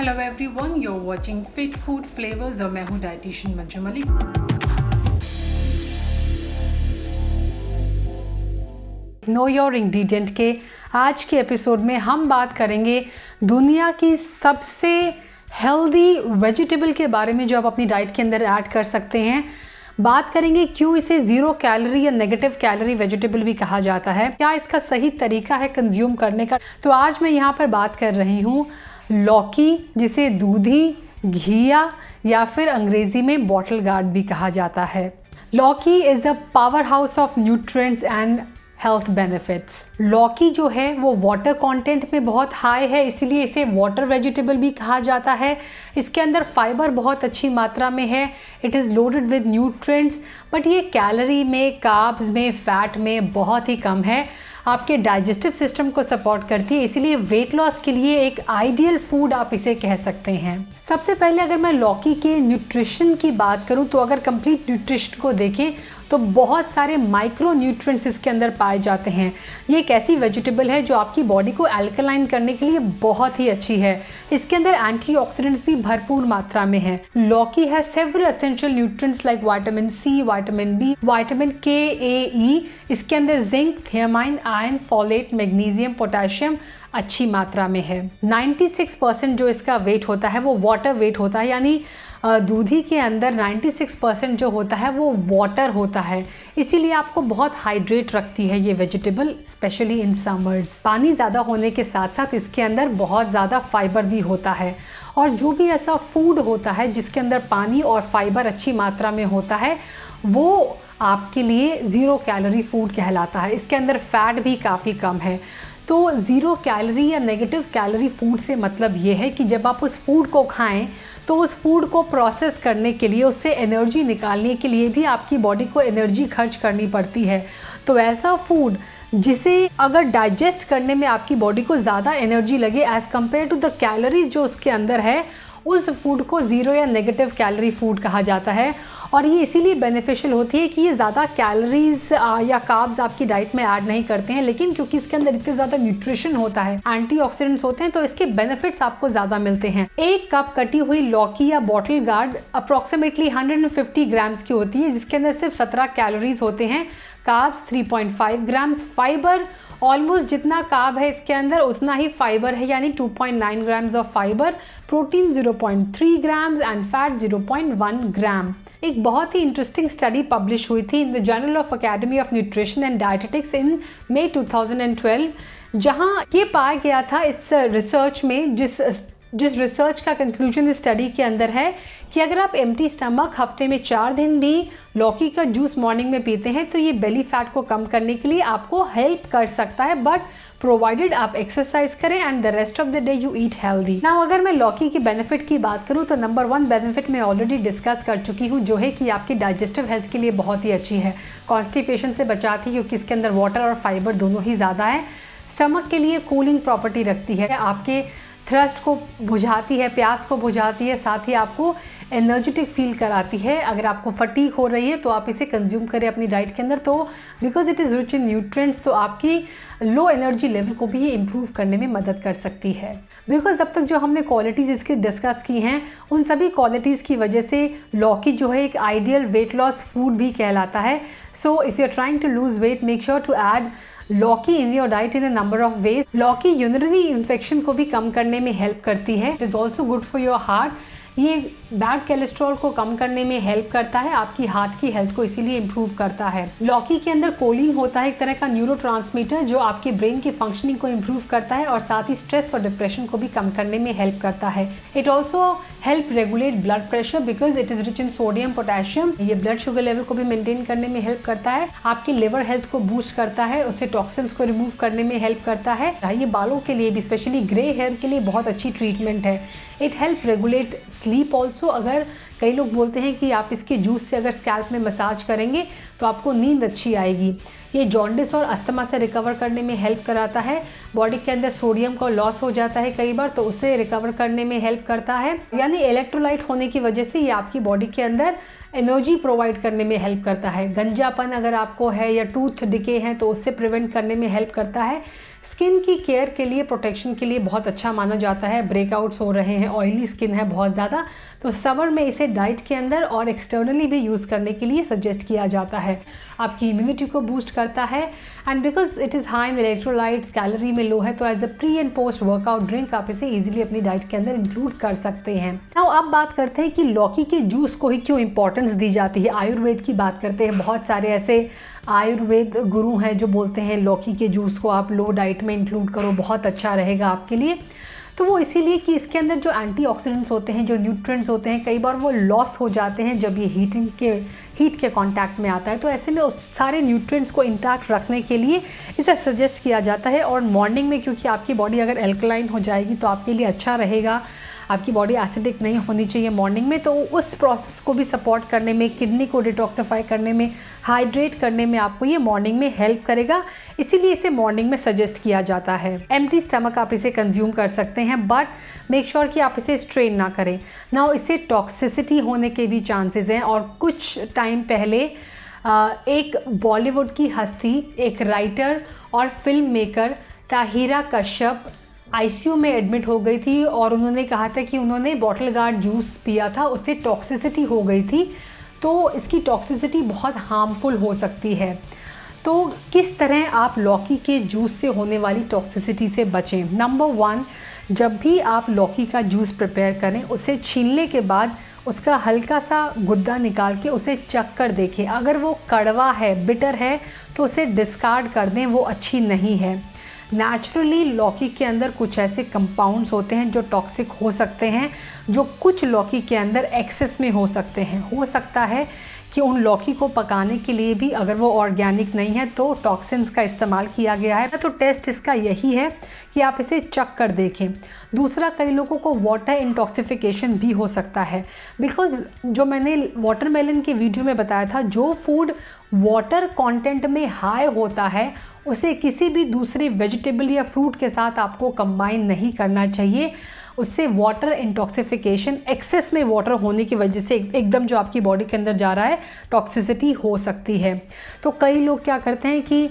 Hello everyone, you're watching Fit Food Flavors और मैं हूँ dietitian Manju Malik. Know your ingredient के आज के एपिसोड में हम बात करेंगे दुनिया की सबसे हेल्दी वेजिटेबल के बारे में जो आप अपनी डाइट के अंदर ऐड कर सकते हैं। बात करेंगे क्यों इसे ज़ीरो कैलोरी या नेगेटिव कैलोरी वेजिटेबल भी कहा जाता है, क्या इसका सही तरीका है कंज्यूम करने का। तो आज मैं यहाँ पर बात कर रही हूँ लौकी, जिसे दूधी, घिया या फिर अंग्रेज़ी में बॉटल गार्ड भी कहा जाता है। लौकी is a power house of nutrients and health benefits. लौकी जो है वो वाटर कंटेंट में बहुत हाई है, इसीलिए इसे वाटर वेजिटेबल भी कहा जाता है। इसके अंदर फाइबर बहुत अच्छी मात्रा में है। It is loaded with nutrients, but ये कैलोरी में, कार्ब्स में, फैट में बहुत ही कम है। आपके डाइजेस्टिव सिस्टम को सपोर्ट करती है, इसीलिए वेट लॉस के लिए एक आइडियल फूड आप इसे कह सकते हैं। सबसे पहले अगर मैं लौकी के न्यूट्रिशन की बात करूं तो अगर कंप्लीट न्यूट्रिशन को देखें तो बहुत सारे माइक्रो न्यूट्रिएंट्स इसके अंदर पाए जाते हैं। ये एक ऐसी वेजिटेबल है जो आपकी बॉडी को अल्कलाइन करने के लिए बहुत ही अच्छी है। इसके अंदर एंटीऑक्सीडेंट्स भी भरपूर मात्रा में है। लौकी है several essential nutrients like vitamin C, vitamin B, vitamin K, A, E. इसके अंदर zinc, thiamine, iron, folate, magnesium, potassium अच्छी मात्रा में है। 96% जो इसका वेट होता है वो वाटर वेट होता है, यानी दूधी के अंदर 96% जो होता है वो वाटर होता है, इसीलिए आपको बहुत हाइड्रेट रखती है ये वेजिटेबल, स्पेशली इन समर्स। पानी ज़्यादा होने के साथ साथ इसके अंदर बहुत ज़्यादा फाइबर भी होता है, और जो भी ऐसा फूड होता है जिसके अंदर पानी और फाइबर अच्छी मात्रा में होता है वो आपके लिए ज़ीरो कैलोरी फूड कहलाता है। इसके अंदर फैट भी काफ़ी कम है। तो ज़ीरो कैलोरी या नेगेटिव कैलोरी फूड से मतलब ये है कि जब आप उस फूड को खाएं तो उस फूड को प्रोसेस करने के लिए, उससे एनर्जी निकालने के लिए भी आपकी बॉडी को एनर्जी खर्च करनी पड़ती है। तो ऐसा फूड जिसे अगर डाइजेस्ट करने में आपकी बॉडी को ज़्यादा एनर्जी लगे as compare to the calories जो उसके अंदर है, उस फूड को ज़ीरो या नेगेटिव कैलोरी फूड कहा जाता है। और ये इसीलिए बेनिफिशियल होती है कि ये ज़्यादा कैलोरीज या कार्ब्स आपकी डाइट में ऐड नहीं करते हैं, लेकिन क्योंकि इसके अंदर इतने ज़्यादा न्यूट्रिशन होता है, एंटीऑक्सीडेंट्स होते हैं, तो इसके बेनिफिट्स आपको ज़्यादा मिलते हैं। एक कप कटी हुई लौकी या बॉटल गार्ड अप्रॉक्सीमेटली 150 ग्राम्स की होती है, जिसके अंदर सिर्फ 17 कैलोरीज होते हैं। कार्ब्स 3.5 ग्राम्स, फाइबर ऑलमोस्ट जितना कार्ब है इसके अंदर उतना ही फाइबर है, यानी 2.9 grams of fibre, protein 0.3 grams and fat 0.1 gram. एक बहुत ही इंटरेस्टिंग स्टडी पब्लिश हुई थी in the journal of academy of nutrition and dietetics in May 2012, जहां ये पाया गया था इस रिसर्च में, जिस रिसर्च का कंक्लूजन इस स्टडी के अंदर है कि अगर आप एम्प्टी स्टमक हफ्ते में 4 दिन भी लौकी का जूस मॉर्निंग में पीते हैं तो ये बेली फैट को कम करने के लिए आपको हेल्प कर सकता है, बट प्रोवाइडेड आप एक्सरसाइज करें and the rest of the day you eat healthy. Now अगर मैं लौकी की बेनिफिट की बात करूं तो नंबर 1 बेनिफिट मैं ऑलरेडी डिस्कस कर चुकी हूं, जो है कि आपकी डाइजेस्टिव हेल्थ के लिए बहुत ही अच्छी है। कॉन्स्टिपेशन से बचाती है क्योंकि इसके अंदर वाटर और फाइबर दोनों ही ज़्यादा है। स्टमक के लिए कूलिंग प्रॉपर्टी रखती है, आपके थ्रस्ट को बुझाती है, प्यास को बुझाती है, साथ ही आपको एनर्जेटिक फील कराती है। अगर आपको फटीग हो रही है तो आप इसे कंज्यूम करें अपनी डाइट के अंदर, तो because it is rich in nutrients तो आपकी लो एनर्जी लेवल को भी ये इम्प्रूव करने में मदद कर सकती है। बिकॉज अब तक जो हमने क्वालिटीज़ इसकी डिस्कस की हैं उन सभी क्वालिटीज़ की वजह से लौकी जो है एक आइडियल वेट लॉस फूड भी कहलाता है। So if you are trying to lose weight, make sure to add lauki in your diet in a number of ways. लौकी यूरिनरी इन्फेक्शन को भी कम करने में हेल्प करती है। It is also good for your heart. ये बैड कोलेस्ट्रॉल को कम करने में हेल्प करता है, आपकी हार्ट की हेल्थ को इसीलिए इम्प्रूव करता है। लौकी के अंदर कोलिन होता है, एक तरह का न्यूरोट्रांसमीटर जो आपके ब्रेन की फंक्शनिंग को इम्प्रूव करता है और साथ ही स्ट्रेस और डिप्रेशन को भी कम करने में हेल्प करता है। It also help regulate blood pressure because it is rich in sodium, potassium. ये ब्लड शुगर लेवल को भी मेंटेन करने में हेल्प करता है, आपकी लिवर हेल्थ को बूस्ट करता है, उससे टॉक्सिन्स को रिमूव करने में हेल्प करता है। ये बालों के लिए भी, स्पेशली ग्रे हेयर के लिए बहुत अच्छी ट्रीटमेंट है। It help regulate sleep also. अगर कई लोग बोलते हैं कि आप इसके जूस से अगर स्कैल्प में मसाज करेंगे तो आपको नींद अच्छी आएगी। ये जॉन्डिस और अस्थमा से रिकवर करने में हेल्प कराता है। बॉडी के अंदर सोडियम का लॉस हो जाता है कई बार, तो उससे रिकवर करने में हेल्प करता है। यानी इलेक्ट्रोलाइट होने की वजह से ये आपकी बॉडी के अंदर एनर्जी प्रोवाइड करने में हेल्प करता है। गंजापन अगर आपको है या टूथ डिके हैं तो उससे प्रिवेंट करने में हेल्प करता है। स्किन की केयर के लिए, प्रोटेक्शन के लिए बहुत अच्छा माना जाता है। ब्रेकआउट्स हो रहे हैं, ऑयली स्किन है बहुत ज़्यादा, तो समर में इसे डाइट के अंदर और एक्सटर्नली भी यूज़ करने के लिए सजेस्ट किया जाता है। आपकी इम्यूनिटी को बूस्ट करता है and because it is high in electrolytes, calorie में लो है, तो as a pre and post workout drink आप इसे ईजिली अपनी डाइट के अंदर इंक्लूड कर सकते हैं। नाउ अब बात करते हैं कि लौकी के जूस को ही क्यों इंपॉर्टेंस दी जाती है। आयुर्वेद की बात करते हैं, बहुत सारे ऐसे आयुर्वेद गुरु हैं जो बोलते हैं लौकी के जूस को आप लो डाइट में इंक्लूड करो, बहुत अच्छा रहेगा आपके लिए। तो वो इसीलिए कि इसके अंदर जो एंटीऑक्सीडेंट्स होते हैं, जो न्यूट्रिएंट्स होते हैं, कई बार वो लॉस हो जाते हैं जब ये हीट के कांटेक्ट में आता है। तो ऐसे में उस सारे न्यूट्रिएंट्स को इंटैक्ट रखने के लिए इसे सजेस्ट किया जाता है। और मॉर्निंग में, क्योंकि आपकी बॉडी अगर एल्कलाइन हो जाएगी तो आपके लिए अच्छा रहेगा, आपकी बॉडी एसिडिक नहीं होनी चाहिए मॉर्निंग में, तो उस प्रोसेस को भी सपोर्ट करने में, किडनी को डिटॉक्सिफाई करने में, हाइड्रेट करने में आपको ये मॉर्निंग में हेल्प करेगा। इसीलिए इसे मॉर्निंग में सजेस्ट किया जाता है। एम्प्टी स्टमक आप इसे कंज्यूम कर सकते हैं, बट मेक श्योर कि आप इसे स्ट्रेन ना करें। नाउ इससे टॉक्सिसिटी होने के भी चांसेस हैं। और कुछ टाइम पहले एक बॉलीवुड की हस्ती, एक राइटर और film maker Tahira Kashyap ICU में एडमिट हो गई थी और उन्होंने कहा था कि उन्होंने बॉटल गार्ड जूस पिया था, उससे टॉक्सिसिटी हो गई थी। तो इसकी टॉक्सिसिटी बहुत हार्मफुल हो सकती है। तो किस तरह आप लौकी के जूस से होने वाली टॉक्सिसिटी से बचें। नंबर 1, जब भी आप लौकी का जूस प्रिपेयर करें, उसे छीलने के बाद उसका हल्का सा गुद्दा निकाल के उसे चख कर देखें। अगर वो कड़वा है, बिटर है, तो उसे डिस्कार्ड कर दें, वो अच्छी नहीं है। नेचुरली लौकी के अंदर कुछ ऐसे कंपाउंड्स होते हैं जो टॉक्सिक हो सकते हैं, जो कुछ लौकी के अंदर एक्सेस में हो सकते हैं। हो सकता है कि उन लौकी को पकाने के लिए भी, अगर वो ऑर्गेनिक नहीं है, तो टॉक्सिन्स का इस्तेमाल किया गया है। तो टेस्ट इसका यही है कि आप इसे चख कर देखें। दूसरा, कई लोगों को वाटर इंटॉक्सिफिकेशन भी हो सकता है, बिकॉज जो मैंने वाटरमेलन के वीडियो में बताया था, जो फूड वाटर कंटेंट में हाई होता है उसे किसी भी दूसरे वेजिटेबल या फ्रूट के साथ आपको कंबाइन नहीं करना चाहिए। उससे वाटर इंटॉक्सिफिकेशन, एक्सेस में वाटर होने की वजह से एकदम जो आपकी बॉडी के अंदर जा रहा है, टॉक्सिसिटी हो सकती है। तो कई लोग क्या करते हैं कि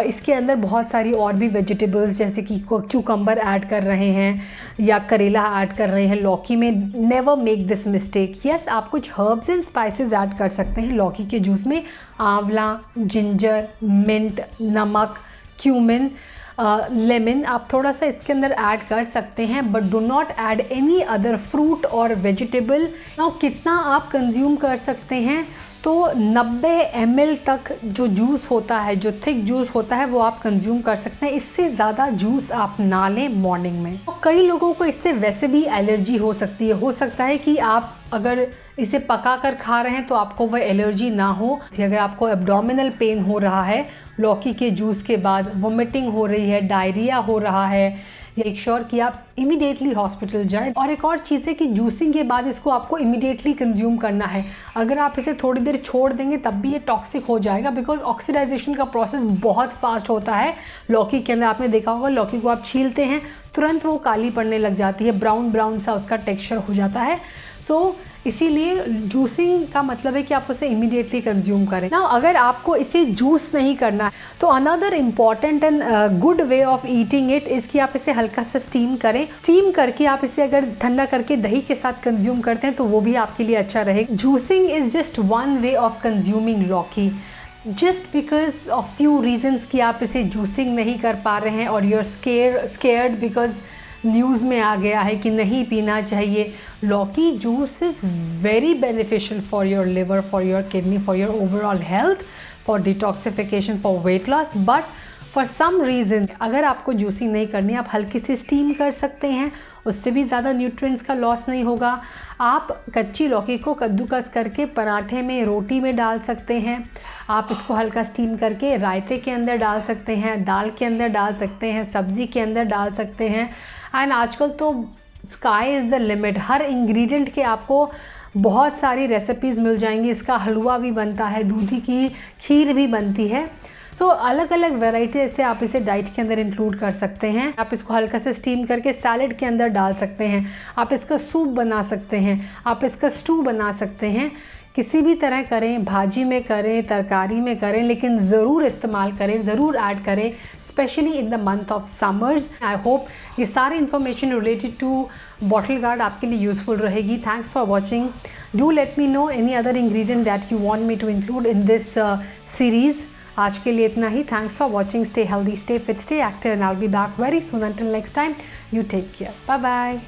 इसके अंदर बहुत सारी और भी वेजिटेबल्स जैसे कि क्यूकम्बर ऐड कर रहे हैं या करेला ऐड कर रहे हैं लौकी में। Never make this mistake. Yes, आप कुछ हर्ब्स एंड स्पाइसेस ऐड कर सकते हैं लौकी के जूस में। आंवला, जिंजर, मिंट, नमक, क्यूमिन, लेमन आप थोड़ा सा इसके अंदर ऐड कर सकते हैं, but do not add any other fruit और वेजिटेबल। नाउ कितना आप कंज्यूम कर सकते हैं, तो 90 ml तक जो जूस होता है, जो थिक जूस होता है, वो आप कंज्यूम कर सकते हैं। इससे ज़्यादा जूस आप ना लें मॉर्निंग में। और कई लोगों को इससे वैसे भी एलर्जी हो सकती है। हो सकता है कि आप अगर इसे पका कर खा रहे हैं तो आपको वह एलर्जी ना हो। अगर आपको एब्डोमिनल पेन हो रहा है लौकी के जूस के बाद, वोमिटिंग हो रही है, डायरिया हो रहा है, मेक श्योर कि आप इमीडिएटली हॉस्पिटल जाएं। और एक और चीज़ है कि जूसिंग के बाद इसको आपको इमीडिएटली कंज्यूम करना है। अगर आप इसे थोड़ी देर छोड़ देंगे तब भी ये टॉक्सिक हो जाएगा, बिकॉज ऑक्सीडाइजेशन का प्रोसेस बहुत फास्ट होता है लौकी के अंदर। आपने देखा होगा लौकी को आप छीलते हैं, तुरंत वो काली पड़ने लग जाती है, ब्राउन ब्राउन सा उसका टेक्सचर हो जाता है। सो इसीलिए जूसिंग का मतलब है कि आप उसे इमीडिएटली कंज्यूम करें ना। अगर आपको इसे जूस नहीं करना है तो another important and good way of eating it is कि आप इसे हल्का सा स्टीम करें। स्टीम करके आप इसे अगर ठंडा करके दही के साथ कंज्यूम करते हैं तो वो भी आपके लिए अच्छा रहेगा। Juicing is just one way of consuming lauki, just because of few reasons कि आप इसे जूसिंग नहीं कर पा रहे हैं और you are scared because news में आ गया है कि नहीं पीना चाहिए। Lauki juice is very beneficial for your liver, for your kidney, for your overall health, for detoxification, for weight loss. But for some reason अगर आपको जूसिंग नहीं करनी, आप हल्की सी स्टीम कर सकते हैं, उससे भी ज़्यादा न्यूट्रिएंट्स का लॉस नहीं होगा। आप कच्ची लौकी को कद्दूकस करके पराठे में, रोटी में डाल सकते हैं। आप इसको हल्का स्टीम करके रायते के अंदर डाल सकते हैं, दाल के अंदर डाल सकते हैं, सब्ज़ी के अंदर डाल सकते हैं। एंड आजकल तो sky is the limit, her ingredient के आपको बहुत सारी रेसिपीज़ मिल जाएंगी। इसका हलवा भी बनता है, दूधी की खीर भी बनती है। तो अलग अलग वैरायटी से आप इसे डाइट के अंदर इंक्लूड कर सकते हैं। आप इसको हल्का से स्टीम करके सैलेड के अंदर डाल सकते हैं, आप इसका सूप बना सकते हैं, आप इसका स्टू बना सकते हैं। किसी भी तरह करें, भाजी में करें, तरकारी में करें, लेकिन ज़रूर इस्तेमाल करें, ज़रूर ऐड करें, specially in the month of summers. I hope ये सारी information related to bottle gourd आपके लिए यूज़फुल रहेगी। Thanks for watching. Do let me know any other ingredient that you want me to include in this series. आज के लिए इतना ही। Thanks for watching. Stay healthy, stay fit, stay active, and I will be back very soon. Until next time, you take care. Bye bye.